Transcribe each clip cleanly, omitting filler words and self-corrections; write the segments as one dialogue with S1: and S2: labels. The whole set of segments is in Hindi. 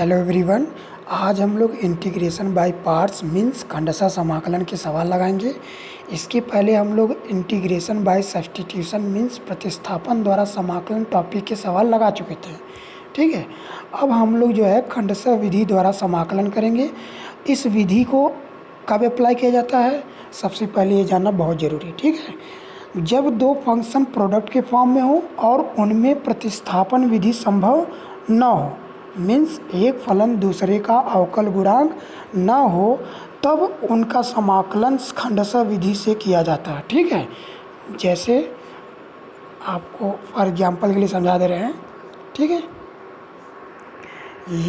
S1: Hello everyone. आज हम लोग इंटीग्रेशन बाय पार्ट्स मीन्स खंडशः समाकलन के सवाल लगाएंगे। इसके पहले हम लोग इंटीग्रेशन बाय सब्स्टिट्यूशन मीन्स प्रतिस्थापन द्वारा समाकलन टॉपिक के सवाल लगा चुके थे। ठीक है, अब हम लोग जो है खंडशः विधि द्वारा समाकलन करेंगे। इस विधि को कब अप्लाई किया जाता है, सबसे पहले ये जानना बहुत ज़रूरी है। ठीक है, जब दो फंक्शन प्रोडक्ट के फॉर्म में हो और उनमें प्रतिस्थापन विधि संभव न हो, मीन्स एक फलन दूसरे का अवकल गुणांक न हो, तब उनका समाकलन खंडशः विधि से किया जाता है। ठीक है, जैसे आपको फॉर एग्जाम्पल के लिए समझा दे रहे हैं। ठीक है,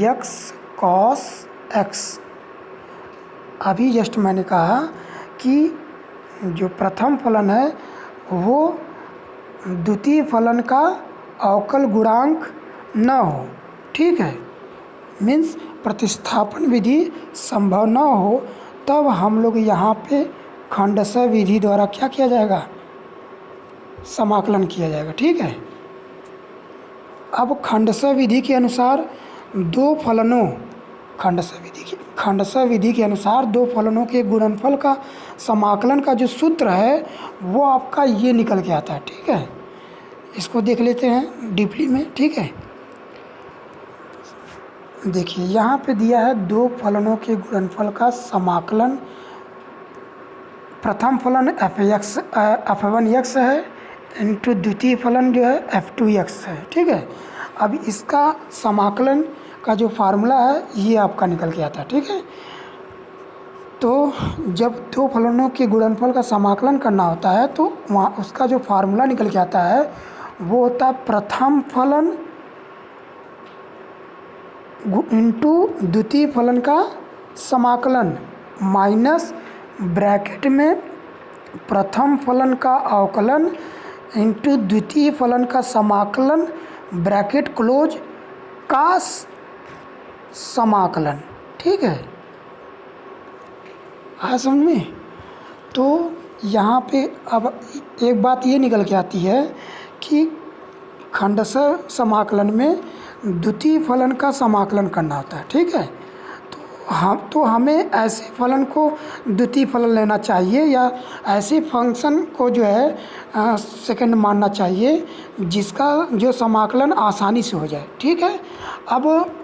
S1: यक्स कॉस एक्स, अभी जस्ट मैंने कहा कि जो प्रथम फलन है वो द्वितीय फलन का अवकल गुणांक न हो। ठीक है, मीन्स प्रतिस्थापन विधि संभव न हो, तब हम लोग यहाँ पे खंडशः विधि द्वारा क्या किया जाएगा, समाकलन किया जाएगा। ठीक है, अब खंडशः विधि के अनुसार दो फलनों खंडशः विधि के अनुसार दो फलनों के गुणनफल का समाकलन का जो सूत्र है वो आपका ये निकल के आता है। ठीक है, इसको देख लेते हैं डीपली में। ठीक है, देखिए यहाँ पे दिया है दो फलनों के गुणनफल का समाकलन। प्रथम फलन f1x है इंटू द्वितीय फलन जो है f2x है। ठीक है, अब इसका समाकलन का जो फार्मूला है ये आपका निकल के आता है। ठीक है, तो जब दो फलनों के गुणनफल का समाकलन करना होता है तो वहाँ उसका जो फार्मूला निकल के आता है वो होता है प्रथम फलन इंटू द्वितीय फलन का समाकलन माइनस ब्रैकेट में प्रथम फलन का अवकलन इंटू द्वितीय फलन का समाकलन ब्रैकेट क्लोज का समाकलन। ठीक है, आ समझ में। तो यहाँ पे अब एक बात ये निकल के आती है कि खंडशः समाकलन में द्वितीय फलन का समाकलन करना होता है। ठीक है, तो हमें ऐसे फलन को द्वितीय फलन लेना चाहिए या ऐसे फंक्शन को जो है सेकंड मानना चाहिए जिसका जो समाकलन आसानी से हो जाए। ठीक है, अब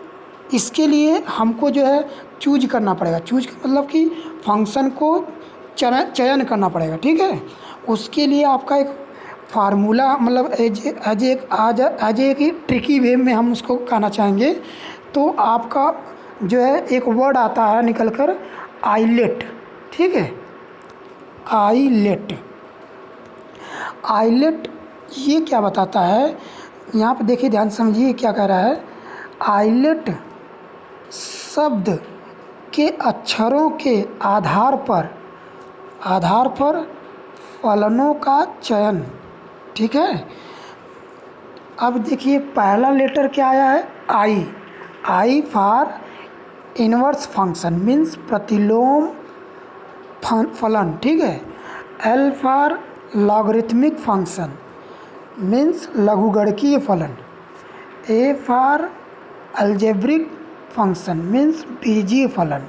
S1: इसके लिए हमको जो है चूज करना पड़ेगा। चूज का मतलब कि फंक्शन को चयन करना पड़ेगा। ठीक है, उसके लिए आपका एक फार्मूला मतलब एज एक ट्रिकी वे में हम उसको कहना चाहेंगे तो आपका जो है एक वर्ड आता है निकल कर आइलेट। ठीक है, आइलेट ये क्या बताता है, यहाँ पे देखिए ध्यान समझिए क्या कह रहा है। आइलेट शब्द के अक्षरों के आधार पर फलनों का चयन। ठीक है, अब देखिए पहला लेटर क्या आया है, I for inverse function means प्रतिलोम फलन। ठीक है, L for logarithmic function means लघुगणकीय फलन। A for algebraic function means बीजीय फलन।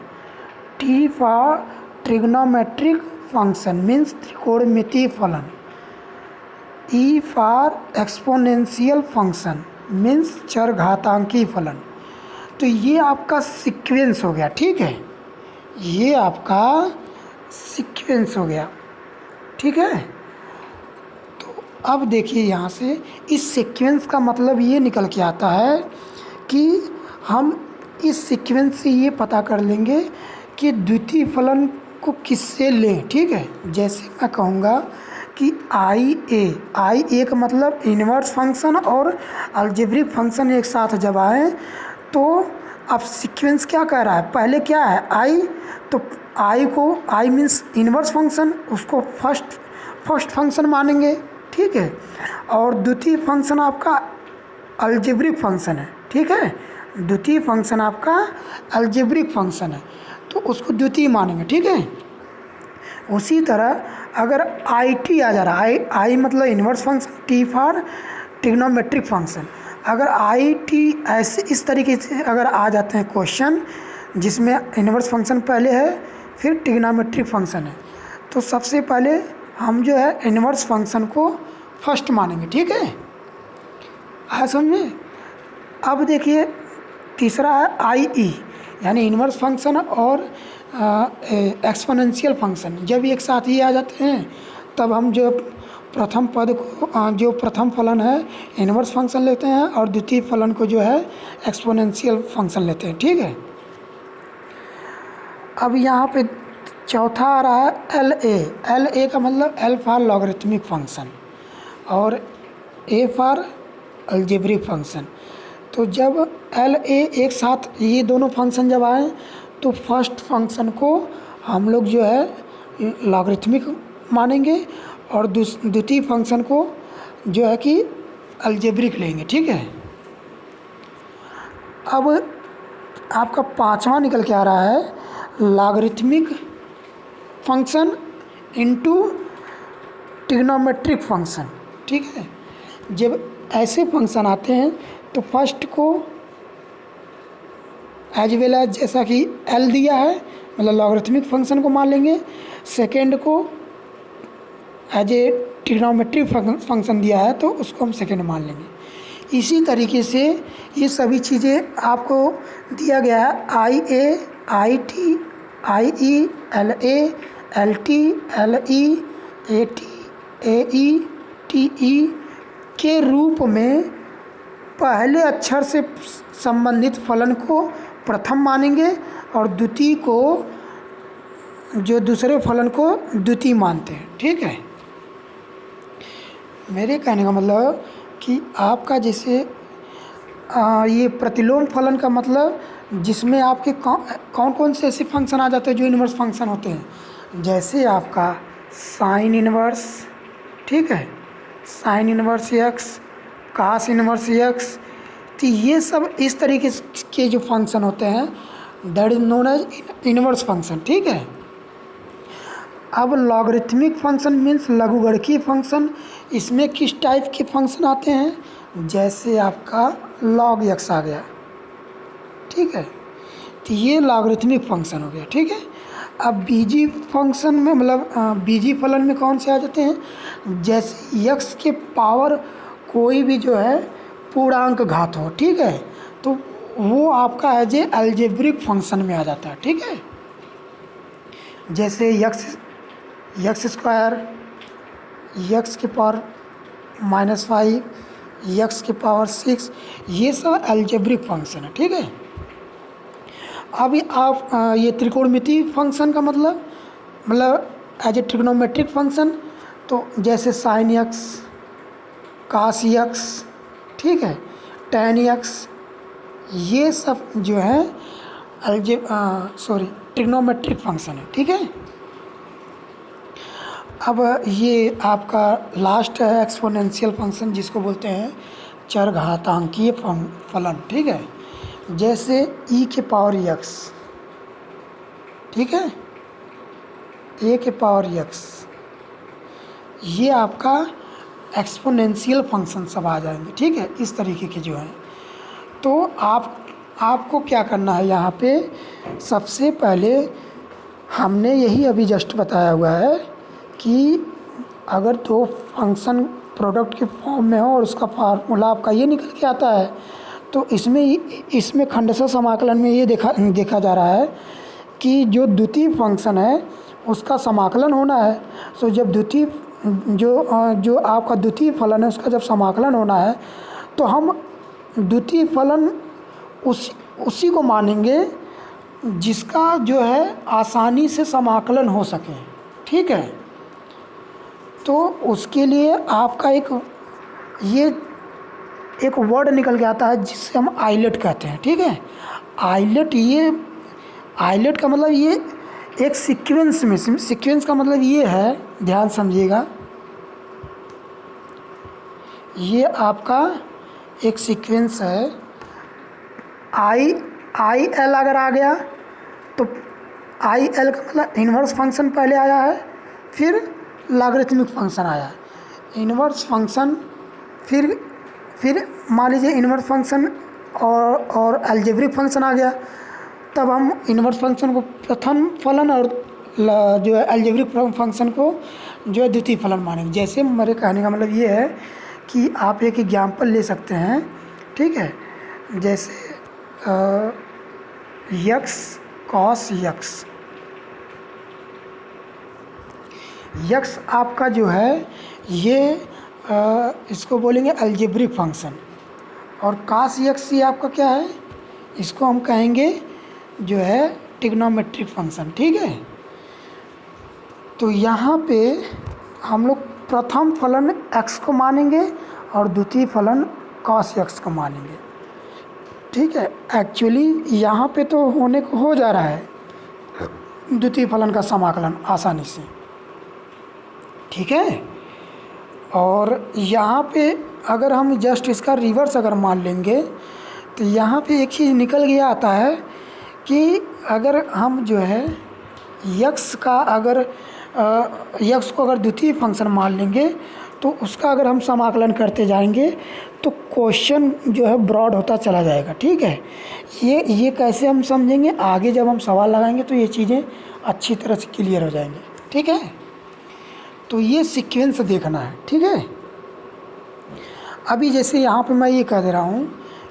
S1: T for trigonometric function means त्रिकोणमितीय फलन। E for exponential function means चरघातांकी फलन। तो ये आपका सीक्वेंस हो गया। ठीक है, ये आपका सीक्वेंस हो गया। ठीक है, तो अब देखिए यहाँ से इस सीक्वेंस का मतलब ये निकल के आता है कि हम इस सीक्वेंस से ये पता कर लेंगे कि द्वितीय फलन को किससे लें। ठीक है, जैसे मैं कहूँगा कि आई ए का मतलब इनवर्स फंक्शन और अलजेब्रिक फंक्शन एक साथ जब आए तो अब सीक्वेंस क्या कह रहा है, पहले क्या है आई, तो आई मीन्स इनवर्स फंक्शन, उसको फर्स्ट फंक्शन मानेंगे। ठीक है, और द्वितीय फंक्शन आपका अलजेब्रिक फंक्शन है। ठीक है, द्वितीय फंक्शन आपका अलजेब्रिक फंक्शन है तो उसको द्वितीय मानेंगे। ठीक है, उसी तरह अगर आई टी आ जा रहा है, आई मतलब inverse function, T for trigonometric function, अगर आई टी ऐसे इस तरीके से अगर आ जाते हैं क्वेश्चन जिसमें इन्वर्स फंक्शन पहले है फिर ट्रिग्नोमेट्रिक फंक्शन है, तो सबसे पहले हम जो है इन्वर्स फंक्शन को फर्स्ट मानेंगे। ठीक है, हाँ समझे। अब देखिए तीसरा है आई ई, यानी इन्वर्स फंक्शन और एक्सपोनेंशियल फंक्शन। जब एक साथ ही आ जाते हैं तब हम जो प्रथम पद को जो प्रथम फलन है इन्वर्स फंक्शन लेते हैं और द्वितीय फलन को जो है एक्सपोनेंशियल फंक्शन लेते हैं। ठीक है, अब यहाँ पे चौथा आ रहा है एल ए। एल ए का मतलब एल फॉर लॉगरिथमिक फंक्शन और ए फॉर अलजेब्रिक फंक्शन। तो जब एल ए एक साथ ये दोनों फंक्शन जब आए तो फर्स्ट फंक्शन को हम लोग जो है लॉगरिथमिक मानेंगे और द्वितीय फंक्शन को जो है कि अलजेब्रिक लेंगे। ठीक है, अब आपका पांचवा निकल के आ रहा है logarithmic function into trigonometric function. ठीक है, जब ऐसे फंक्शन आते हैं तो फर्स्ट को एज वेल एज जैसा कि एल दिया है मतलब लॉगरिथमिक फंक्शन को मान लेंगे, सेकेंड को एज ए ट्रिग्नोमेट्रिक फंक्शन दिया है तो उसको हम सेकेंड मान लेंगे। इसी तरीके से ये सभी चीज़ें आपको दिया गया है I A, I T, I E, L A, L T, L E, A T, A E, T E के रूप में पहले अक्षर से संबंधित फलन को प्रथम मानेंगे और द्वितीय को जो दूसरे फलन को द्वितीय मानते हैं। ठीक है, मेरे कहने का मतलब कि आपका जैसे ये प्रतिलोम फलन का मतलब जिसमें आपके कौन कौन से ऐसे फंक्शन आ जाते हैं जो इन्वर्स फंक्शन होते हैं, जैसे आपका साइन इन्वर्स। ठीक है, साइन इन्वर्स एक्स, कास इन्वर्स एक्स, तो ये सब इस तरीके के जो फंक्शन होते हैं that is known as inverse function. ठीक है, अब लॉगरिथमिक फंक्शन मीन्स लघुगणकीय फंक्शन। इसमें किस टाइप के फंक्शन आते हैं, जैसे आपका लॉग एक्स आ गया। ठीक है, तो ये लॉगरिथमिक फंक्शन हो गया। ठीक है, अब बीजी फंक्शन में मतलब बीजी फलन में कौन से आ जाते हैं, जैसे यक्स के पावर कोई भी जो है पूर्णांक घात हो। ठीक है, तो वो आपका एज ए अलजेब्रिक फंक्शन में आ जाता है। ठीक है, जैसे यक्स स्क्वायर, यक्स के पावर -5, यक्स के पावर 6, ये सब अलजेब्रिक फंक्शन है। ठीक है, अभी आप ये त्रिकोणमितीय फंक्शन का मतलब एज ए ट्रिग्नोमेट्रिक फंक्शन, तो जैसे साइन एक्स, कास एक्स, ठीक है, टैन एक्स, ये सब जो है ट्रिग्नोमेट्रिक फंक्शन है। ठीक है, अब ये आपका लास्ट है एक्सपोनेंशियल फंक्शन जिसको बोलते हैं चरघातांकीय फलन। ठीक है, जैसे e के पावर x, ठीक है, a के पावर x, ये आपका एक्सपोनेंशियल फंक्शन सब आ जाएंगे। ठीक है, इस तरीके के जो हैं, तो आपको क्या करना है यहाँ पे, सबसे पहले हमने यही अभी जस्ट बताया हुआ है कि अगर दो फंक्शन प्रोडक्ट के फॉर्म में हो और उसका फार्मूला आपका ये निकल के आता है, तो इसमें खंडशः समाकलन में ये देखा जा रहा है कि जो द्वितीय फंक्शन है उसका समाकलन होना है। तो जब द्वितीय जो आपका द्वितीय फलन है उसका जब समाकलन होना है तो हम द्वितीय फलन उसी को मानेंगे जिसका जो है आसानी से समाकलन हो सके। ठीक है, तो उसके लिए आपका एक वर्ड निकल के आता है जिससे हम आइलेट कहते हैं। ठीक है, आइलेट का मतलब ये एक सीक्वेंस में, सीक्वेंस का मतलब ये है, ध्यान समझिएगा, ये आपका एक सीक्वेंस है। आई एल अगर आ गया तो आई एल का मतलब इन्वर्स फंक्शन पहले आया है, फिर लॉगरिथमिक फंक्शन आया, इन्वर्स फंक्शन, फिर मान लीजिए इन्वर्स फंक्शन और अलजेब्रिक फंक्शन आ गया, तब हम इन्वर्स फंक्शन को प्रथम फलन और जो है अलजेब्रिक फंक्शन को जो है द्वितीय फलन मानेंगे। जैसे मेरे कहने का मतलब ये है कि आप एक एग्जाम्पल ले सकते हैं, ठीक है, जैसे यक्स कॉस यक्स, यक्स आपका जो है ये इसको बोलेंगे अलजेब्रिक फंक्शन, और कास यक्स ये आपका क्या है, इसको हम कहेंगे जो है ट्रिग्नोमेट्रिक फंक्शन, ठीक है। तो यहाँ पे हम लोग प्रथम फलन x को मानेंगे और द्वितीय फलन cos x को मानेंगे, ठीक है। एक्चुअली यहाँ पे तो होने को हो जा रहा है द्वितीय फलन का समाकलन आसानी से, ठीक है। और यहाँ पे अगर हम जस्ट इसका रिवर्स अगर मान लेंगे तो यहाँ पे एक चीज़ निकल गया आता है कि अगर हम जो है यक्स का अगर यक्स को अगर द्वितीय फंक्शन मान लेंगे तो उसका अगर हम समाकलन करते जाएंगे तो क्वेश्चन जो है ब्रॉड होता चला जाएगा, ठीक है। ये कैसे हम समझेंगे, आगे जब हम सवाल लगाएंगे तो ये चीज़ें अच्छी तरह से क्लियर हो जाएंगी, ठीक है। तो ये सीक्वेंस देखना है, ठीक है। अभी जैसे यहाँ पे मैं ये कह दे रहा हूँ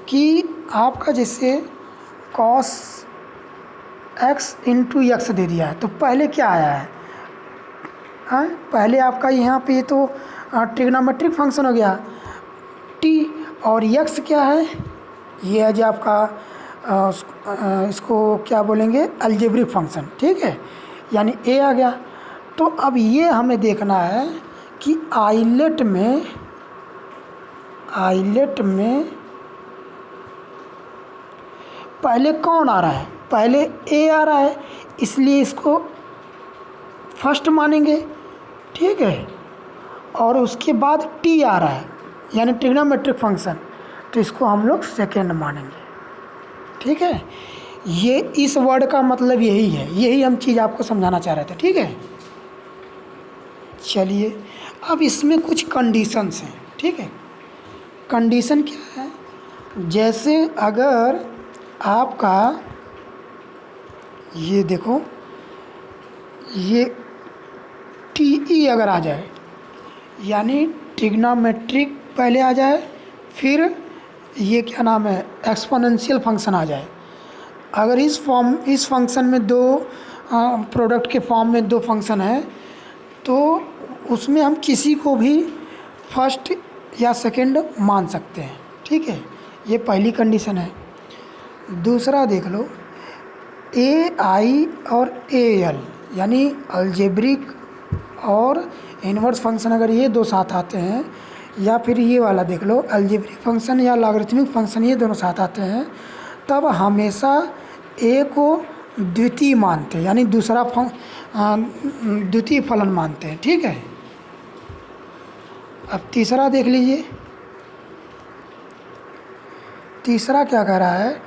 S1: कि आपका जैसे cos x इंटू एक्स दे दिया है, तो पहले क्या आया है, हाँ पहले आपका यहाँ पे तो ट्रिग्नोमेट्रिक फंक्शन हो गया t, और x क्या है, ये है जो आपका इसको क्या बोलेंगे अलजेब्रिक फंक्शन, ठीक है, यानी a आ गया। तो अब ये हमें देखना है कि आइलेट में पहले कौन आ रहा है, पहले a आ रहा है, इसलिए इसको फर्स्ट मानेंगे, ठीक है, और उसके बाद t आ रहा है यानी ट्रिग्नोमेट्रिक फंक्शन, तो इसको हम लोग सेकेंड मानेंगे, ठीक है। ये इस वर्ड का मतलब यही है, यही हम चीज़ आपको समझाना चाह रहे थे, ठीक है। चलिए अब इसमें कुछ कंडीशंस हैं, ठीक है। कंडीशन क्या है, जैसे अगर आपका ये देखो ये टी अगर आ जाए यानी ट्रिग्नोमेट्रिक पहले आ जाए, फिर ये क्या नाम है एक्सपोनेंशियल फंक्शन आ जाए, अगर इस फंक्शन में दो प्रोडक्ट के फॉर्म में दो फंक्शन है तो उसमें हम किसी को भी फर्स्ट या सेकंड मान सकते हैं, ठीक है। ये पहली कंडीशन है। दूसरा देख लो ए आई और ए एल यानी अलजेब्रिक और इन्वर्स फंक्शन, अगर ये दो साथ आते हैं, या फिर ये वाला देख लो अलजेब्रिक फंक्शन या लॉगरिथमिक फंक्शन, ये दोनों साथ आते हैं, तब हमेशा ए को द्वितीय मानते हैं यानी दूसरा द्वितीय फलन मानते हैं, ठीक है। अब तीसरा देख लीजिए, तीसरा क्या कह रहा है,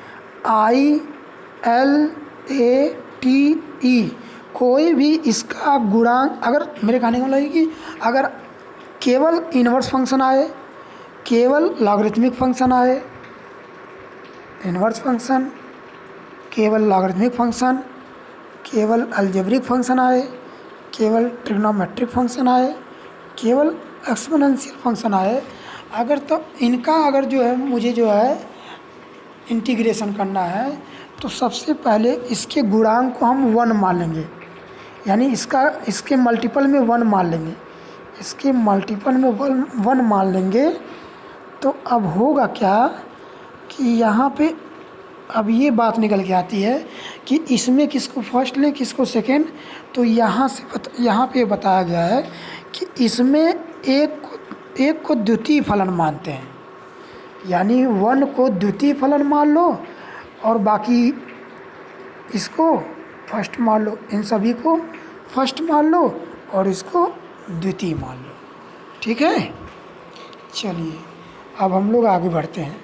S1: I L A T E, कोई भी इसका गुणांक, अगर मेरे कहने का मतलब है कि अगर केवल इन्वर्स फंक्शन आए, केवल लॉगरिथमिक फंक्शन आए, इन्वर्स फंक्शन, केवल लॉगरिथमिक फंक्शन, केवल अलजेब्रिक फंक्शन आए, केवल ट्रिग्नोमेट्रिक फंक्शन आए, केवल एक्सपोनेंशियल फंक्शन आए, अगर तो इनका अगर जो है मुझे जो है इंटीग्रेशन करना है तो सबसे पहले इसके गुणांक को हम 1 मान लेंगे, यानी इसके मल्टीपल में 1 मान लेंगे, इसके मल्टीपल में 1 मान लेंगे। तो अब होगा क्या कि यहाँ पे अब ये बात निकल के आती है कि इसमें किसको फर्स्ट लें किसको सेकेंड, तो यहाँ पे बताया गया है कि इसमें एक को द्वितीय फलन मानते हैं, यानी 1 को द्वितीय फलन मान लो और बाकी इसको फर्स्ट मान लो, इन सभी को फर्स्ट मान लो और इसको द्वितीय मान लो, ठीक है। चलिए अब हम लोग आगे बढ़ते हैं।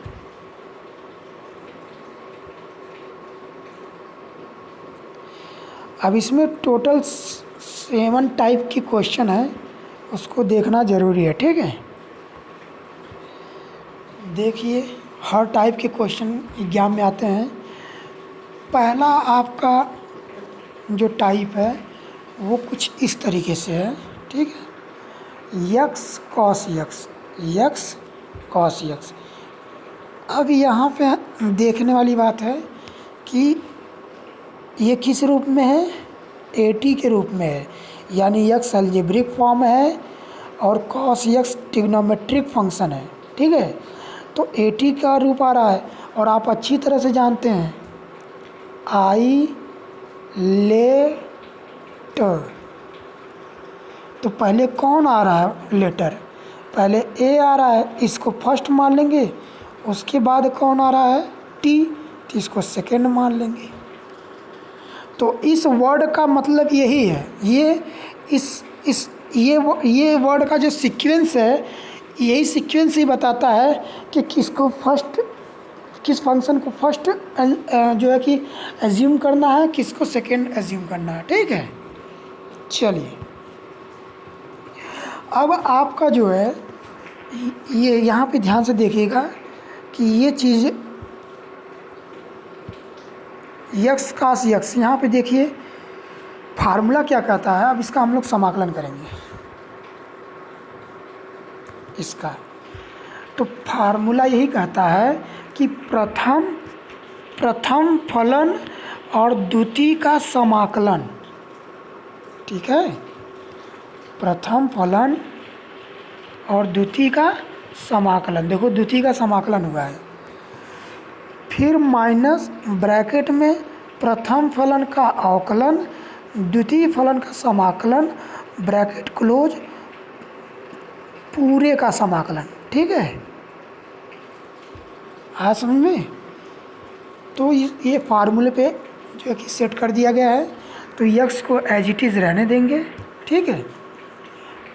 S1: अब इसमें टोटल 7 टाइप की क्वेश्चन है, उसको देखना ज़रूरी है, ठीक है। देखिए, हर टाइप के क्वेश्चन एग्जाम में आते हैं। पहला आपका जो टाइप है वो कुछ इस तरीके से है, ठीक है। X cos x, x cos x. अब यहाँ पे देखने वाली बात है कि ये किस रूप में है, एटी के रूप में है, यानी यक्स अलजेब्रिक फॉर्म है और कॉस यक्स ट्रिग्नोमेट्रिक फंक्शन है, ठीक है। तो एटी का रूप आ रहा है और आप अच्छी तरह से जानते हैं आई लेटर। तो पहले कौन आ रहा है लेटर, पहले ए आ रहा है, इसको फर्स्ट मान लेंगे, उसके बाद कौन आ रहा है टी, तो इसको सेकेंड मान लेंगे। तो इस वर्ड का मतलब यही है, ये वर्ड का जो सीक्वेंस है, यही सीक्वेंस ही बताता है कि किसको फर्स्ट, किस फंक्शन को फर्स्ट जो है कि एज्यूम करना है, किसको सेकेंड एज्यूम करना है, ठीक है। चलिए, अब आपका जो है ये यहाँ पे ध्यान से देखिएगा कि ये चीज़ यक्स कास यक्स, यहाँ पे देखिए फार्मूला क्या कहता है। अब इसका हम लोग समाकलन करेंगे इसका। तो फार्मूला यही कहता है कि प्रथम फलन और द्वितीय का समाकलन, ठीक है। प्रथम फलन और द्वितीय का समाकलन, देखो द्वितीय का समाकलन हुआ है, फिर माइनस ब्रैकेट में प्रथम फलन का अवकलन, द्वितीय फलन का समाकलन, ब्रैकेट क्लोज, पूरे का समाकलन, ठीक है। आ समझ में? तो ये फार्मूले पे जो है कि सेट कर दिया गया है। तो यक्स को एज इट इज़ रहने देंगे, ठीक है।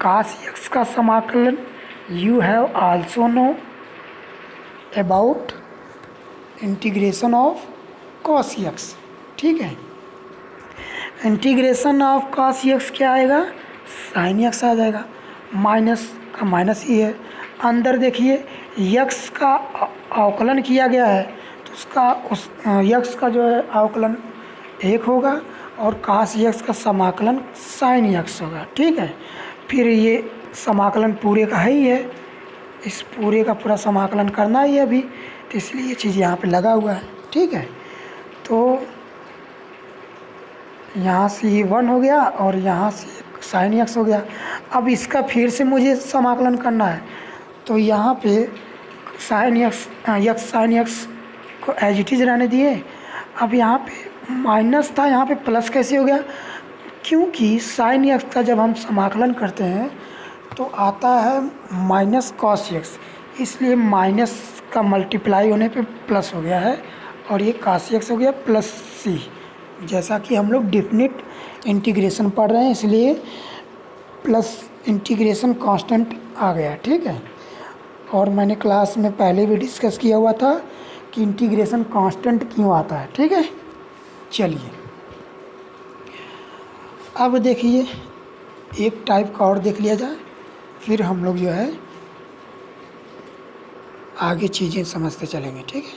S1: कास यक्स का समाकलन you have also know about integration of cos x, ठीक है। इंटीग्रेशन ऑफ कॉस यक्स क्या आएगा, साइन यक्स आ जाएगा, माइनस का माइनस ही है। अंदर देखिए यक्स का अवकलन किया गया है, तो उसका उस यक्स का जो है अवकलन 1 होगा और कास यक्स का समाकलन साइन यक्स होगा, ठीक है। फिर ये समाकलन पूरे का ही है, इस पूरे का पूरा समाकलन करना ही है अभी, तो इसलिए ये चीज़ यहाँ पे लगा हुआ है, ठीक है। तो यहाँ से ये 1 हो गया और यहाँ से साइन यक्स हो गया। अब इसका फिर से मुझे समाकलन करना है, तो यहाँ पे साइन यक्स साइन यक्स को एज इट इज़ रहने दिए। अब यहाँ पे माइनस था, यहाँ पे प्लस कैसे हो गया, क्योंकि साइन यक्स का जब हम समाकलन करते हैं तो आता है माइनस कॉस यक्स, इसलिए माइनस का मल्टीप्लाई होने पे प्लस हो गया है और ये कॉस यक्स हो गया प्लस सी। जैसा कि हम लोग डेफिनिट इंटीग्रेशन पढ़ रहे हैं, इसलिए प्लस इंटीग्रेशन कांस्टेंट आ गया, ठीक है। और मैंने क्लास में पहले भी डिस्कस किया हुआ था कि इंटीग्रेशन कांस्टेंट क्यों आता है, ठीक है। चलिए, अब देखिए एक टाइप का और देख लिया जाए, फिर हम लोग जो है आगे चीज़ें समझते चलेंगे, ठीक है।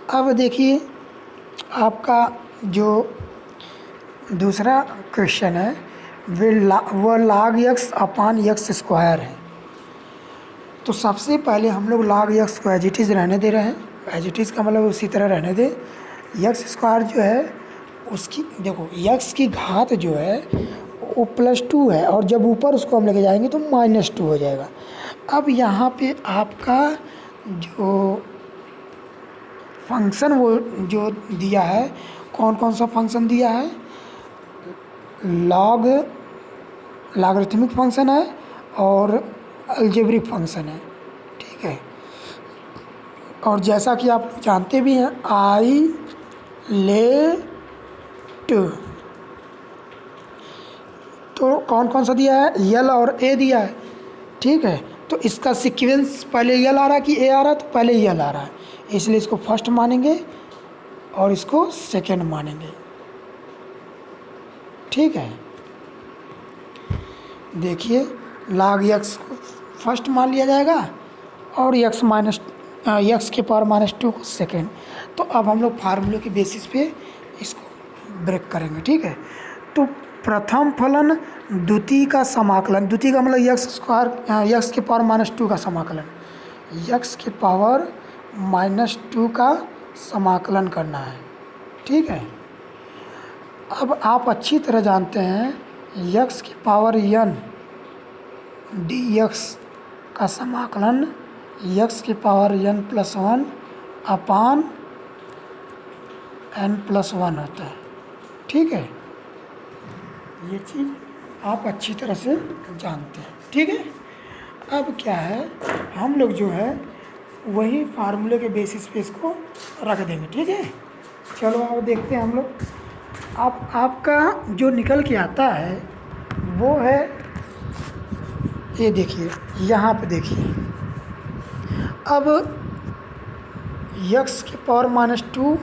S1: अब देखिए आपका जो दूसरा क्वेश्चन है वो log x अपान यक्स स्क्वायर है। तो सबसे पहले हम लोग log x को एज इट इज़ रहने दे रहे हैं, एज इट इज़ का मतलब उसी तरह रहने दे। यक्स स्क्वायर जो है उसकी देखो यक्स की घात जो है वो +2 है और जब ऊपर उसको हम लेके जाएंगे तो -2 हो जाएगा। अब यहाँ पे आपका जो फंक्शन वो जो दिया है, कौन कौन सा फंक्शन दिया है, लॉगरिथमिक फंक्शन है और अलजेब्रिक फंक्शन है, ठीक है। और जैसा कि आप जानते भी हैं आई लेट, तो कौन कौन सा दिया है, यल और ए दिया है, ठीक है। तो इसका सीक्वेंस पहले यल आ रहा है कि ए आ रहा है, तो पहले यल आ रहा है, इसलिए इसको फर्स्ट मानेंगे और इसको सेकेंड मानेंगे, ठीक है। देखिए log x को फर्स्ट मान लिया जाएगा और एक्स के पावर -2 को सेकेंड। तो अब हम लोग फार्मूले के बेसिस पे इसको ब्रेक करेंगे, ठीक है। तो प्रथम फलन द्वितीय का समाकलन, द्वितीय का मतलब एक्स के पावर -2 का समाकलन, एक्स के पावर -2 का समाकलन करना है, ठीक है। अब आप अच्छी तरह जानते हैं एक्स की पावर n dx का समाकलन एक्स की पावर n+1 अपान n+1 होता है, ठीक है। ये चीज़ आप अच्छी तरह से जानते हैं, ठीक है। अब क्या है, हम लोग जो है वही फार्मूले के बेसिस पे इसको रख देंगे, ठीक है। चलो अब देखते हैं हम लोग। अब आपका जो निकल के आता है वो है, ये देखिए यहाँ पे देखिए, अब x के पावर -2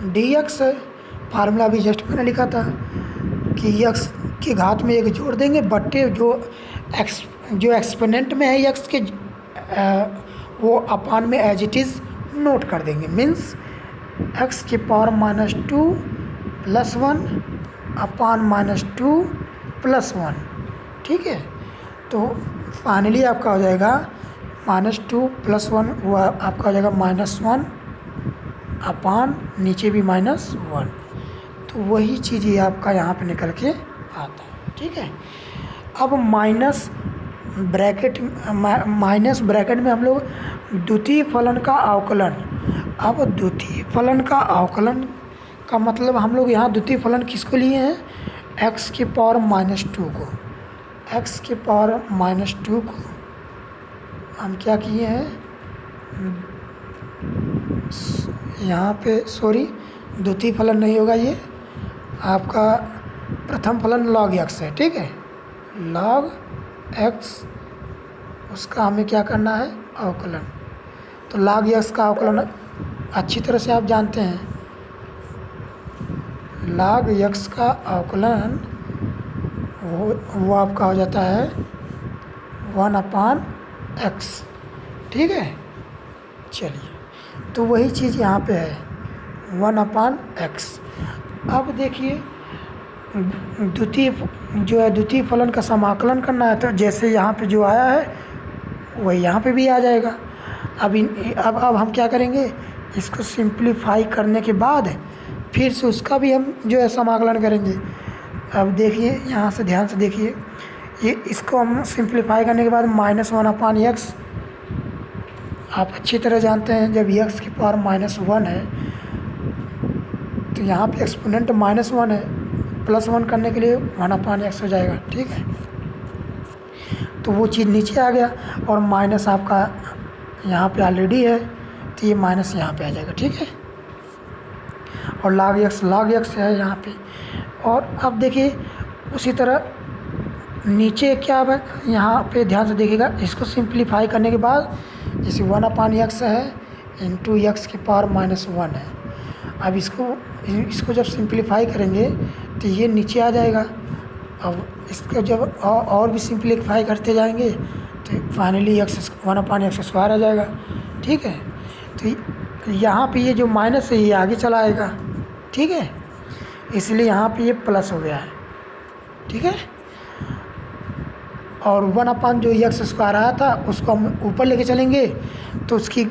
S1: dx है, फार्मूला भी जस्ट मैंने लिखा था कि x की घात में एक जोड़ देंगे, बट्टे जो एक्सपोनेंट में है x के वो अपान में एज इट इज़ नोट कर देंगे। मीन्स x के पावर -2 +1 अपान -2 +1, ठीक है। तो फाइनली आपका हो जाएगा -2 +1, वो आपका हो जाएगा -1 अपान नीचे भी -1। तो वही चीज़ ये आपका यहाँ पे निकल के आता है, ठीक है। अब माइनस ब्रैकेट में हम लोग द्वितीय फलन का अवकलन। अब द्वितीय फलन का अवकलन का मतलब हम लोग यहाँ द्वितीय फलन किसको लिए हैं, x के पावर -2 को, x के पावर -2 को हम क्या किए हैं यहाँ पे, सॉरी द्वितीय फलन नहीं होगा, ये आपका प्रथम फलन log x है, ठीक है। log x, उसका हमें क्या करना है, अवकलन। तो log x का अवकलन अच्छी तरह से आप जानते हैं, log x का अवकलन वो आपका हो जाता है 1/x, ठीक है। चलिए, तो वही चीज़ यहाँ पे है 1/x। अब देखिए द्वितीय फलन का समाकलन करना है, तो जैसे यहाँ पे जो आया है वही यहाँ पे भी आ जाएगा। अब हम क्या करेंगे, इसको सिंप्लीफाई करने के बाद फिर से उसका भी हम जो है समाकलन करेंगे। अब देखिए यहाँ से ध्यान से देखिए, ये इसको हम सिंप्लीफाई करने के बाद -1/x, आप अच्छी तरह जानते हैं जब x की पावर -1 है तो यहाँ पे एक्सपोनेंट -1 है, +1 करने के लिए 1/x हो जाएगा, ठीक है। तो वो चीज़ नीचे आ गया और माइनस आपका यहाँ पे ऑलरेडी है, तो ये माइनस यहाँ पे आ जाएगा, ठीक है। और log x है यहाँ पे। और अब देखिए उसी तरह नीचे क्या है, यहाँ पे ध्यान से देखिएगा, इसको सिंप्लीफाई करने के बाद जैसे 1/x है इंटू x की पावर -1 है। अब इसको जब सिंप्लीफाई करेंगे तो ये नीचे आ जाएगा। अब इसको जब और भी सिंप्लीफाई करते जाएंगे तो फाइनली 1/x² आ जाएगा, ठीक है। तो यहाँ पे ये जो माइनस है ये आगे चला आएगा, ठीक है, इसलिए यहाँ पे ये प्लस हो गया है, ठीक है। और 1 जो x² आया था उसको हम ऊपर लेके चलेंगे तो उसकी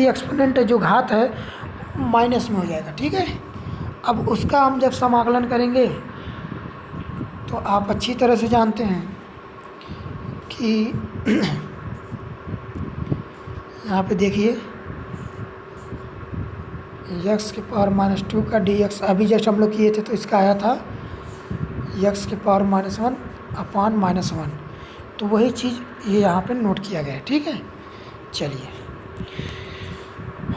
S1: एक्सपोनेंट जो घात है माइनस में हो जाएगा, ठीक है। अब उसका हम जब समाकलन करेंगे तो आप अच्छी तरह से जानते हैं कि यहाँ पे देखिए x की पावर -2 का dx अभी जस्ट हम लोग किए थे, तो इसका आया था x की पावर -1 अपान -1। तो वही चीज़ ये यहाँ पे नोट किया गया है, ठीक है। चलिए,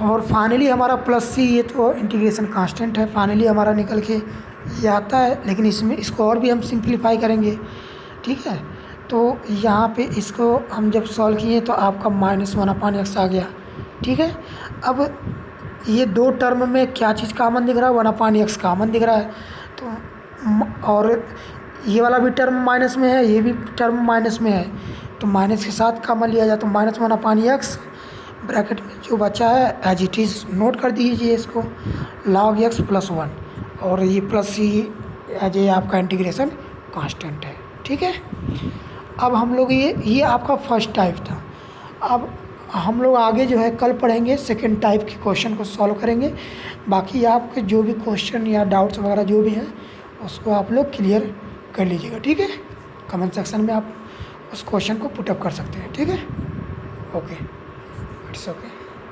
S1: और फाइनली हमारा +c, ये तो इंटीग्रेशन कांस्टेंट है, फाइनली हमारा निकल के ये आता है। लेकिन इसको और भी हम सिंप्लीफाई करेंगे, ठीक है। तो यहाँ पे इसको हम जब सॉल्व किए तो आपका -1/x आ गया, ठीक है। अब ये दो टर्म में क्या चीज़ कॉमन दिख रहा है, 1/x कॉमन दिख रहा है। तो और ये वाला भी टर्म माइनस में है, ये भी टर्म माइनस में है, तो माइनस के साथ कॉमन लिया जाए तो -1/x, ब्रैकेट में जो बचा है एज इट इज़ नोट कर दीजिए इसको, log x + 1, और ये प्लस ही एज ए आपका इंटीग्रेशन कांस्टेंट है। ठीक है, अब हम लोग ये आपका फर्स्ट टाइप था। अब हम लोग आगे जो है कल पढ़ेंगे सेकंड टाइप के क्वेश्चन को सॉल्व करेंगे। बाकी आपके जो भी क्वेश्चन या डाउट्स वगैरह जो भी हैं उसको आप लोग क्लियर कर लीजिएगा। ठीक है, कमेंट सेक्शन में आप उस क्वेश्चन को पुटअप कर सकते हैं। ठीक है, ओके, इट्स ओके।